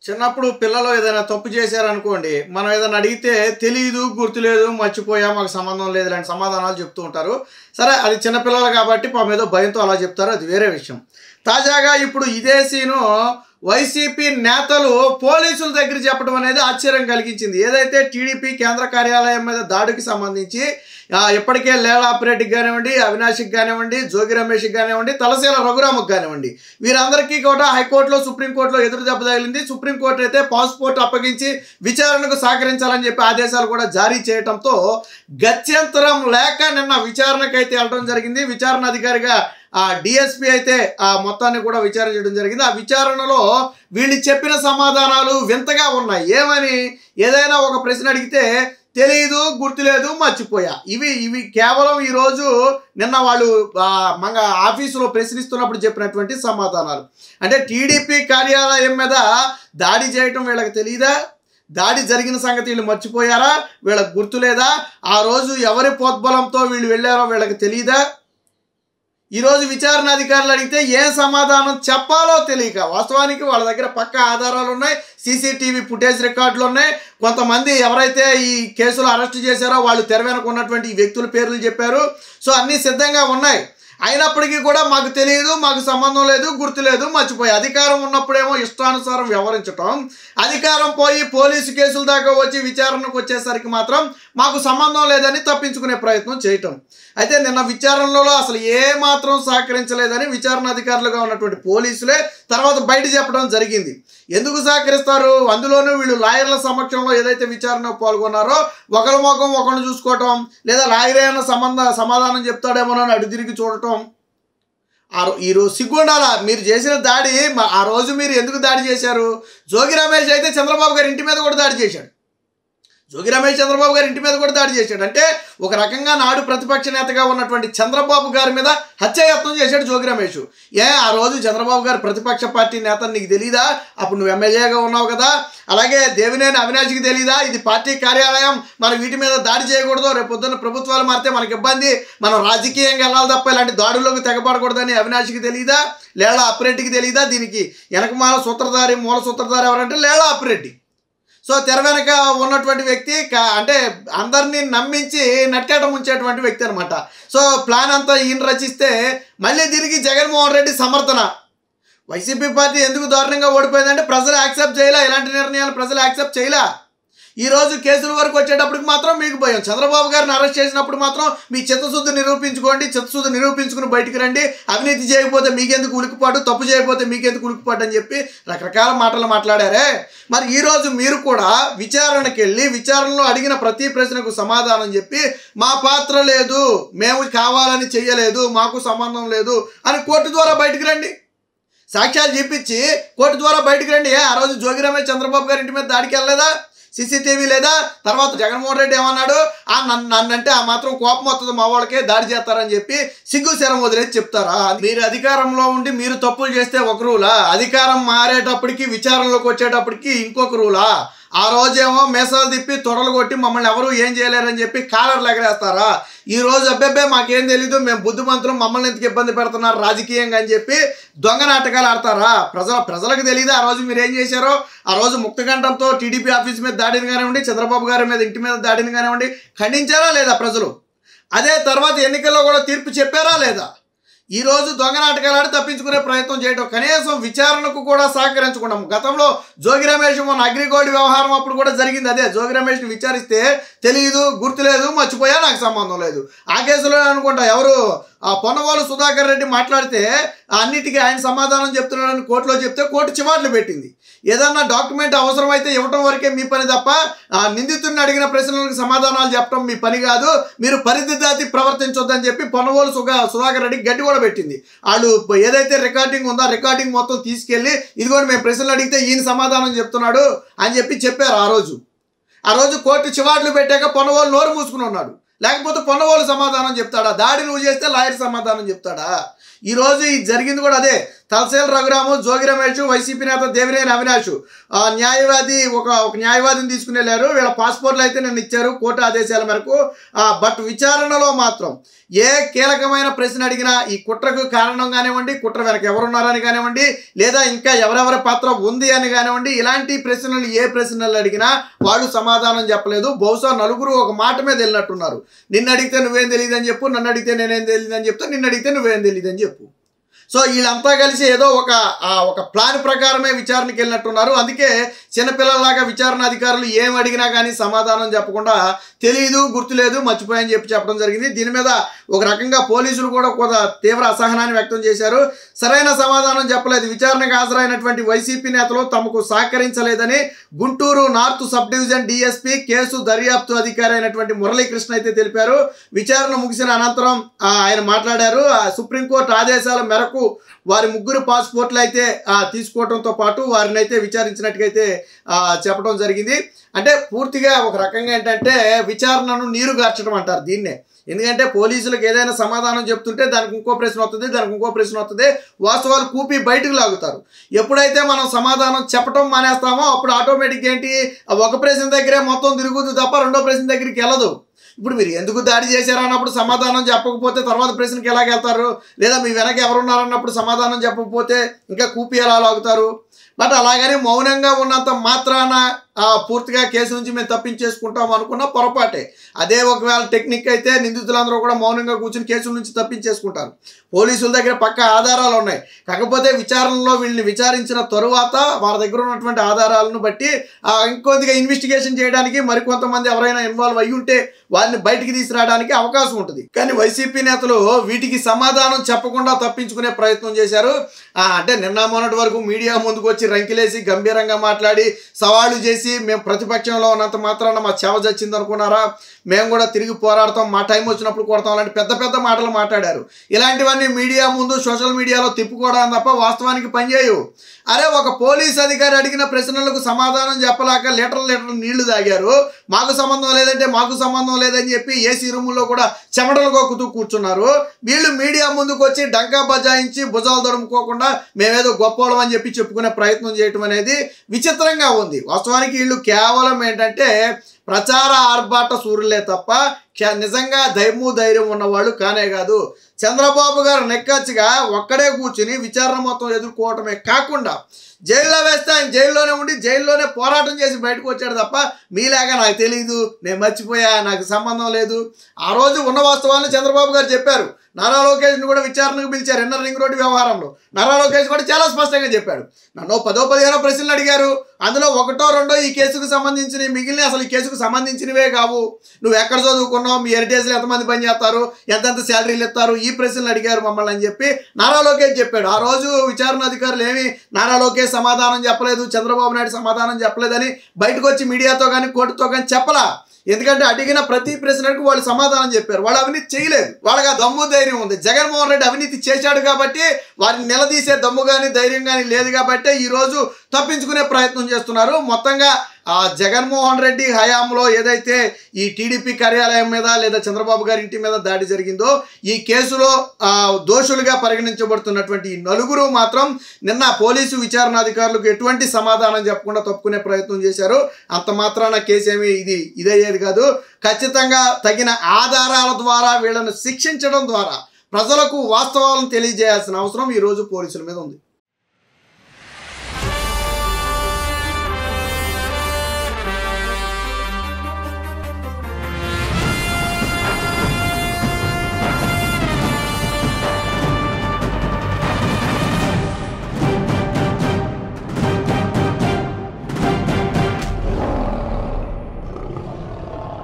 చిన్నప్పుడు పిల్లలు ఏదైనా తప్పు చేశారనుకోండి, మనం ఏదైనా అడిగితే తెలీదు, గుర్తులేదు, మర్చిపోయా, మాకు సంబంధం లేదు ఇలాంటి సమాధానాలు చెప్తూ ఉంటారు. సరే అది చిన్నపిల్లలు కాబట్టి పాపం ఏదో భయంతో అలా చెప్తారు, అది వేరే విషయం. తాజాగా ఇప్పుడు ఇదే సీను వైసీపీ నేతలు పోలీసుల దగ్గర చెప్పడం అనేది ఆశ్చర్యం కలిగించింది. ఏదైతే టీడీపీ కేంద్ర కార్యాలయం మీద దాడికి సంబంధించి ఇప్పటికే లేలా ఆపరేటికి కానివ్వండి, అవినాష్కి కానివ్వండి, జోగి రమేష్కి కానివ్వండి, తలసేల రఘురామకు కానివ్వండి, వీరందరికీ కూడా హైకోర్టులో సుప్రీంకోర్టులో ఎదురు దెబ్బ తగిలింది. సుప్రీంకోర్టు అయితే పాస్పోర్ట్ అప్పగించి విచారణకు సహకరించాలని చెప్పి ఆదేశాలు కూడా జారీ చేయడంతో గత్యంతరం లేక నిన్న విచారణకైతే వెళ్ళడం జరిగింది. విచారణ అధికారిగా డిఎస్పీ అయితే మొత్తాన్ని కూడా విచారణ చేయడం జరిగింది. ఆ విచారణలో వీళ్ళు చెప్పిన సమాధానాలు వింతగా ఉన్నాయి. ఏమని, ఏదైనా ఒక ప్రశ్న అడిగితే తెలీదు, గుర్తులేదు, మర్చిపోయా, ఇవి కేవలం ఈరోజు నిన్న వాళ్ళు మన ఆఫీసులో ప్రశ్నిస్తున్నప్పుడు చెప్పినటువంటి సమాధానాలు. అంటే టీడీపీ కార్యాలయం మీద దాడి చేయటం వీళ్ళకి తెలియదా? దాడి జరిగిన సంగతి వీళ్ళు మర్చిపోయారా? వీళ్ళకి గుర్తులేదా? ఆ రోజు ఎవరి ప్రోద్బలంతో వీళ్ళు వెళ్ళారో వీళ్ళకి తెలియదా? ఈరోజు విచారణ అధికారులు అడిగితే ఏ సమాధానం చెప్పాలో తెలియక, వాస్తవానికి వాళ్ళ దగ్గర పక్కా ఆధారాలు ఉన్నాయి, సీసీటీవీ ఫుటేజ్ రికార్డులు ఉన్నాయి. కొంతమంది ఎవరైతే ఈ కేసులో అరెస్ట్ చేశారో వాళ్ళు తెర వెనక ఉన్నటువంటి ఈ వ్యక్తుల పేర్లు చెప్పారు. సో అన్నీ సిద్ధంగా ఉన్నాయి. అయినప్పటికీ కూడా మాకు తెలియదు, మాకు సంబంధం లేదు, గుర్తులేదు, మర్చిపోయి, అధికారం ఉన్నప్పుడేమో ఇష్టానుసారం వ్యవహరించటం, అధికారం పోయి పోలీసు కేసుల దాకా వచ్చి విచారణకు వచ్చేసరికి మాత్రం మాకు సంబంధం లేదని తప్పించుకునే ప్రయత్నం చేయటం. అయితే నిన్న విచారణలో అసలు ఏమాత్రం సహకరించలేదని విచారణ అధికారులుగా ఉన్నటువంటి పోలీసులే తర్వాత బయట చెప్పడం జరిగింది. ఎందుకు సహకరిస్తారు? అందులోనూ వీళ్ళు లాయర్ల సమక్షంలో ఏదైతే విచారణకు పాల్గొన్నారో ఒకరి ముఖం ఒకరిని చూసుకోవటం, లేదా లాయర్ అయిన సమాధానం చెప్తాడేమోనని అడు తిరిగి చూడటం. ఈరోజు సిగ్గుండాల, మీరు చేసిన దాడి ఆ రోజు మీరు ఎందుకు దాడి చేశారు? జోగి రమేష్ అయితే చంద్రబాబు గారి ఇంటి మీద కూడా దాడి చేశాడు. జోగి రమేష్ చంద్రబాబు గారి ఇంటి మీద కూడా దాడి చేశాడు. అంటే ఒక రకంగా నాడు ప్రతిపక్ష నేతగా ఉన్నటువంటి చంద్రబాబు గారి మీద హత్యాయత్నం చేశాడు జోగి రమేష్. ఆ రోజు చంద్రబాబు గారు ప్రతిపక్ష పార్టీ నేత, నీకు తెలీదా? అప్పుడు నువ్వు ఎమ్మెల్యేగా ఉన్నావు కదా. అలాగే దేవినేని అవినాష్కి తెలీదా? ఇది పార్టీ కార్యాలయం, మనం వీటి మీద దాడి చేయకూడదు, రేపు పొద్దున్న ప్రభుత్వాలు మారితే మనకి ఇబ్బంది, మనం రాజకీయంగా వెళ్ళాలి తప్ప ఇలాంటి దాడుల్లోకి తెగపడకూడదని అవినాష్కి తెలీదా? లేలా ఆపరేటికి తెలీదా? దీనికి మూల సూత్రధారి ఎవరంటే లేలా ఆపరేటి. సో తెర వెనక ఉన్నటువంటి వ్యక్తి, అంటే అందరినీ నమ్మించి నట్టేట ముంచేటువంటి వ్యక్తి అనమాట. సో ప్లాన్ అంతా ఈయన రచిస్తే మళ్ళీ తిరిగి జగన్మోహన్ రెడ్డి సమర్థన. వైసీపీ పార్టీ ఎందుకు దారుణంగా ఓడిపోయిందంటే ప్రజలు యాక్సెప్ట్ చేయలే, ఇలాంటి నిర్ణయాలు ప్రజలు యాక్సెప్ట్ చేయలే. ఈరోజు కేసుల వరకు వచ్చేటప్పటికి మాత్రం మీకు భయం. చంద్రబాబు గారిని అరెస్ట్ చేసినప్పుడు మాత్రం మీ చిత్తశుద్ధి నిరూపించుకోండి, చిత్తశుద్ధి నిరూపించుకుని బయటికి రండి, అవినీతి చేయకపోతే మీకెందుకు ఉలికిపాటు, తప్పు చేయకపోతే మీకెందుకు ఉలికిపాటు అని చెప్పి రకరకాల మాటలు మాట్లాడారే. మరి ఈరోజు మీరు కూడా విచారణకి వెళ్ళి విచారణలో అడిగిన ప్రతి ప్రశ్నకు సమాధానం చెప్పి మా పాత్ర లేదు, మేము కావాలని చెయ్యలేదు, మాకు సంబంధం లేదు అని కోర్టు ద్వారా బయటికి రండి, సాక్ష్యాలు చూపించి కోర్టు ద్వారా బయటికి రండి. ఆ రోజు జోగి రమేష్ చంద్రబాబు గారి ఇంటి మీద దాడికి వెళ్ళలేదా? సీసీటీవీ లేదా? తర్వాత జగన్మోహన్ రెడ్డి ఏమన్నాడు? నన్నంటే ఆ మాత్రం కోపం వస్తుంది, మా వాళ్ళకే దాడి చేస్తారని చెప్పి సిగ్గు శరం వదిలేసి చెప్తారా? మీరు అధికారంలో ఉండి మీరు తప్పులు చేస్తే ఒక రూలా, అధికారం మారేటప్పటికి విచారణలోకి వచ్చేటప్పటికి ఇంకొక రూలా? ఆ రోజేమో మేసాలు తిప్పి తొడలు కొట్టి మమ్మల్ని ఎవరు ఏం చేయలేరని చెప్పి కాలర్లు ఎగరేస్తారా? ఈరోజు అబ్బెబ్బే మాకేం తెలీదు, మేము బుద్ధిమంతులు, మమ్మల్ని ఎందుకు ఇబ్బంది పెడుతున్నారు రాజకీయంగా అని చెప్పి దొంగ నాటకాలు ఆడతారా? ప్రజలకు తెలియదు ఆ రోజు మీరు ఏం చేశారో? ఆ రోజు ముక్తకంఠంతో టీడీపీ ఆఫీస్ మీద దాడిని కానివ్వండి, చంద్రబాబు గారి మీద ఇంటి మీద దాడిని కానివ్వండి ఖండించారా లేదా ప్రజలు? అదే తర్వాత ఎన్నికల్లో కూడా తీర్పు చెప్పారా లేదా? ఈరోజు దొంగ నాటకాలు ఆడి తప్పించుకునే ప్రయత్నం చేయడం, కనీసం విచారణకు కూడా సహకరించుకున్నాము. గతంలో జోగి రమేష్ మొన్న అగ్రిగోల్డ్ వ్యవహారం అప్పుడు కూడా జరిగింది అదే. జోగి రమేష్ని విచారిస్తే తెలియదు, గుర్తులేదు, మర్చిపోయా, నాకు సంబంధం లేదు. ఆ కేసులో అనుకుంటా ఎవరు పొన్నవాళ్ళు సుధాకర్ రెడ్డి మాట్లాడితే అన్నిటికీ ఆయన సమాధానం చెప్తున్నాడని కోర్టులో చెప్తే కోర్టు చివాట్లు పెట్టింది. ఏదన్నా డాక్యుమెంట్ అవసరమైతే ఇవ్వటం వరకే మీ పని తప్ప నిందితుడిని అడిగిన ప్రశ్నలకు సమాధానాలు చెప్పడం మీ పని కాదు, మీరు పరిధి దాటి ప్రవర్తించొద్దని చెప్పి పొన్నవాళ్ళు సుధాకర్ రెడ్డి గట్టి కూడా పెట్టింది. వాళ్ళు ఏదైతే రికార్డింగ్ ఉందో ఆ రికార్డింగ్ మొత్తం తీసుకెళ్ళి ఇదిగోండి మేము ప్రశ్నలు అడిగితే ఈయన సమాధానం చెప్తున్నాడు అని చెప్పి చెప్పారు. ఆ రోజు కోర్టు చివాట్లు పెట్టాక పొన్నవాళ్ళు నోరు మూసుకుని ఉన్నాడు. లేకపోతే పొన్నవాళ్ళు సమాధానం చెప్తాడా? దాడి నువ్వు చేస్తే లాయర్ సమాధానం చెప్తాడా? ఈరోజు ఇది జరిగింది కూడా అదే. తలసేల రఘురాము, జోగి రమేష్, వైసీపీ నేత దేవినేని అవినాష్ న్యాయవాది ఒక న్యాయవాదిని తీసుకుని వెళ్ళారు. వీళ్ళ పాస్పోర్ట్లు అయితే నిన్న ఇచ్చారు కోర్టు ఆదేశాల మేరకు. బట్ విచారణలో మాత్రం ఏ కీలకమైన ప్రశ్న అడిగినా ఈ కుట్రకు కారణం కానివ్వండి, కుట్ర వెనక ఎవరున్నారని కానివ్వండి, లేదా ఇంకా ఎవరెవరి పాత్ర ఉంది అని కానివ్వండి, ఇలాంటి ప్రశ్నలు ఏ ప్రశ్నలు అడిగినా వాళ్ళు సమాధానం చెప్పలేదు. బహుశా నలుగురు ఒక మాట మీద వెళ్ళినట్టున్నారు. నిన్ను అడిగితే నువ్వేం తెలియదు అని చెప్పు, నన్ను అడిగితే నేనేం తెలియదు అని చెప్తా, నిన్ను అడిగితే నువ్వేం తెలియదు అని చెప్పు. సో వీళ్ళంతా కలిసి ఏదో ఒక ప్లాన్ ప్రకారమే విచారణకి వెళ్ళినట్టున్నారు. అందుకే చిన్నపిల్లల్లాగా విచారణ అధికారులు ఏం అడిగినా కానీ సమాధానం చెప్పకుండా తెలియదు, గుర్తులేదు, మర్చిపోయని చెప్పడం జరిగింది. దీని మీద ఒక రకంగా పోలీసులు కూడా కొంత తీవ్ర అసహనాన్ని వ్యక్తం చేశారు. సరైన సమాధానం చెప్పలేదు. విచారణకు హాజరైనటువంటి వైసీపీ నేతలు తమకు సహకరించలేదని Guntur north sub division DSP case దర్యాప్తు అధికారి అయినటువంటి మురళీకృష్ణ అయితే తెలిపారు. విచారణ ముగిసిన అనంతరం ఆయన మాట్లాడారు. సుప్రీంకోర్టు ఆదేశాల మేరకు వారి ముగ్గురు పాస్పోర్ట్లు అయితే తీసుకోవడంతో పాటు వారిని అయితే విచారించినట్టుగైతే చెప్పడం జరిగింది. అంటే పూర్తిగా ఒక రకంగా ఏంటంటే విచారణను నీరు గార్చడం అంటారు దీన్నే. ఎందుకంటే పోలీసులకు ఏదైనా సమాధానం చెప్తుంటే దానికి ఇంకో ప్రశ్న వస్తుంది, దానికి ఇంకో ప్రశ్న వస్తుంది, వాస్తవాలు కూపి బయటకు లాగుతారు. ఎప్పుడైతే మనం సమాధానం చెప్పడం మానేస్తామో అప్పుడు ఆటోమేటిక్గా ఏంటి, ఒక ప్రశ్న దగ్గరే మొత్తం తిరుగుతుంది తప్ప రెండో ప్రశ్న దగ్గరికి వెళ్ళదు. ఇప్పుడు మీరు ఎందుకు దాడి చేశారు అన్నప్పుడు సమాధానం చెప్పకపోతే తర్వాత ప్రశ్నకి ఎలాగెళ్తారు? లేదా మీ వెనక ఎవరున్నారన్నప్పుడు సమాధానం చెప్పకపోతే ఇంకా కూపి ఎలా లాగుతారు? బట్ అలాగని మౌనంగా ఉన్నంత మాత్రాన పూర్తిగా కేసు నుంచి మేము తప్పించేసుకుంటాం అనుకున్న పొరపాటే. అదే ఒకవేళ టెక్నిక్ అయితే నిందితులందరూ కూడా మౌనంగా కూర్చుని కేసుల నుంచి తప్పించేసుకుంటారు. పోలీసుల దగ్గర పక్క ఆధారాలు ఉన్నాయి. కాకపోతే విచారణలో వీళ్ళని విచారించిన తరువాత వారి దగ్గర ఉన్నటువంటి ఆధారాలను బట్టి ఇంకొద్దిగా ఇన్వెస్టిగేషన్ చేయడానికి మరికొంతమంది ఎవరైనా ఇన్వాల్వ్ అయ్యి ఉంటే వారిని బయటికి తీసుకురావడానికి అవకాశం ఉంటుంది. కానీ వైసీపీ నేతలు వీటికి సమాధానం చెప్పకుండా తప్పించుకునే ప్రయత్నం చేశారు. అంటే నిన్న మొన్నటి వరకు మీడియా ముందుకు వచ్చి రంకిలేసి గంభీరంగా మాట్లాడి సవాళ్లు చేసి మేము ప్రతిపక్షంలో ఉన్నంత మాత్రాన మా చెవ చచ్చింది అనుకున్నారా, మేము కూడా తిరిగి పోరాడతాం, మా టైం వచ్చినప్పుడు కొడతాం అలాంటి పెద్ద పెద్ద మాటలు మాట్లాడారు. ఇలాంటివన్నీ మీడియా ముందు సోషల్ మీడియాలో తిప్పుకోవడం తప్ప వాస్తవానికి పనిచేయవు. అరే ఒక పోలీస్ అధికారి అడిగిన ప్రశ్నలకు సమాధానం చెప్పలేక లీటర్ నీళ్లు తాగారు. మాకు సంబంధం లేదంటే మాకు సంబంధం లేదని చెప్పి ఏసీ రూముల్లో కూడా చెమటలు కొక్కుతూ కూర్చున్నారు. వీళ్ళు మీడియా ముందుకు వచ్చి డంకా బజాయించి భుజాలు దొరుముకోకుండా మేమేదో గొప్పవాళ్ళం అని చెప్పి చెప్పుకునే ప్రయత్నం చేయటం అనేది విచిత్రంగా ఉంది. వాస్తవానికి వీళ్ళు కేవలం ఏంటంటే ప్రచార ఆర్భాట సూర్యులే తప్ప నిజంగా ధైర్యం ఉన్నవాళ్ళు కానే కాదు. చంద్రబాబు గారు నెక్కచ్చిగా ఒక్కడే కూర్చుని విచారణ మొత్తం ఎదుర్కోవటమే కాకుండా జైల్లో వేస్తే ఆయన జైల్లోనే ఉండి జైల్లోనే పోరాటం చేసి బయటకు వచ్చాడు తప్ప మీలాగా నాకు తెలియదు, నేను మర్చిపోయా, నాకు సంబంధం లేదు. ఆ రోజు ఉన్న వాస్తవాలను చంద్రబాబు గారు చెప్పారు. నారా లోకేష్ని కూడా విచారణకు పిలిచారు ఇన్నర్ రింగ్ రోడ్డు వ్యవహారంలో. నారా లోకేష్ కూడా చాలా స్పష్టంగా చెప్పాడు. నన్ను 10-15 ప్రశ్నలు అడిగారు. అందులో 1-2 ఈ కేసుకు సంబంధించినవి, మిగిలిన అసలు ఈ కేసుకు సంబంధించినవే కావు. నువ్వు ఎక్కడ చదువుకున్నావు, మీ హెరిటేజ్లో ఎంతమంది పని చేస్తారు, ఎంతెంత శాలరీలు ఇస్తారు, ఈ ప్రశ్నలు అడిగారు మమ్మల్ని అని చెప్పి నారా లోకేష్ చెప్పాడు. ఆ రోజు విచారణ అధికారులు ఏమి నారా లోకేష్ సమాధానం చెప్పలేదు, చంద్రబాబు నాయుడు సమాధానం చెప్పలేదని బయటకు వచ్చి మీడియాతో కానీ కోర్టుతో కానీ చెప్పలా. ఎందుకంటే అడిగిన ప్రతి ప్రశ్నకు వాళ్ళు సమాధానం చెప్పారు. వాళ్ళు అవినీతి చేయలేదు, వాళ్ళకి ఆ దమ్ము ధైర్యం ఉంది. జగన్మోహన్ రెడ్డి అవినీతి చేశాడు కాబట్టి వారిని నిలదీసే దమ్ము కానీ ధైర్యం కానీ లేదు కాబట్టి ఈరోజు తప్పించుకునే ప్రయత్నం చేస్తున్నారు. మొత్తంగా జగన్మోహన్ రెడ్డి హయాంలో ఏదైతే ఈ టీడీపీ కార్యాలయం మీద లేదా చంద్రబాబు గారి ఇంటి మీద దాడి జరిగిందో ఈ కేసులో దోషులుగా పరిగణించబడుతున్నటువంటి ఈ నలుగురు మాత్రం నిన్న పోలీసు విచారణాధికారులకు ఎటువంటి సమాధానం చెప్పకుండా తప్పుకునే ప్రయత్నం చేశారు. అంత మాత్రాన కేసు ఏమి ఇదయ్యేది కాదు. ఖచ్చితంగా తగిన ఆధారాల ద్వారా వీళ్ళను శిక్షించడం ద్వారా ప్రజలకు వాస్తవాలను తెలియజేయాల్సిన అవసరం ఈరోజు పోలీసుల మీద ఉంది.